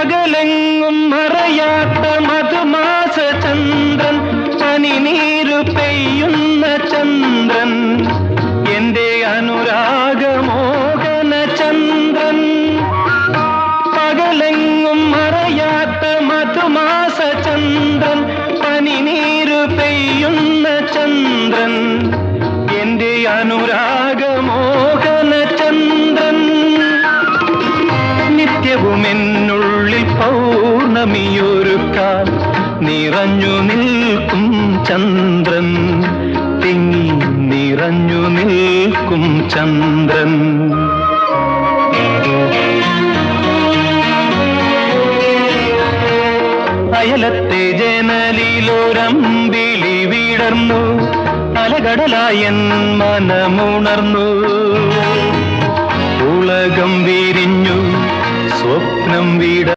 പകലെങ്ങും മറയാത്ത മധുമാസ ചന്ദ്രൻ, പനിനീരു പെയ്യുന്ന ചന്ദ്രൻ, എന്റെ അനുരാഗമോഹന ചന്ദ്രൻ. പകലെങ്ങും മറയാത്ത മധുമാസ ചന്ദ്രൻ, പനിനീരു പെയ്യുന്ന ചന്ദ്രൻ, എന്റെ അനുരാഗമോഹന ചന്ദ്രൻ. നിത്യവും എന്നുള്ളിൽ പൗർണമിയൊരുക്കാൻ നിറഞ്ഞു നിൽക്കും ചന്ദ്രൻ, തിങ്ങി നിറഞ്ഞു നിൽക്കും ചന്ദ്രൻ. അയലത്തെ ജനലിലൊരമ്പിളി വിടർന്നു, അലകടലായൻ മനമുണർന്നു. ഉലകം വിരിഞ്ഞു, സ്വപ്നം വിട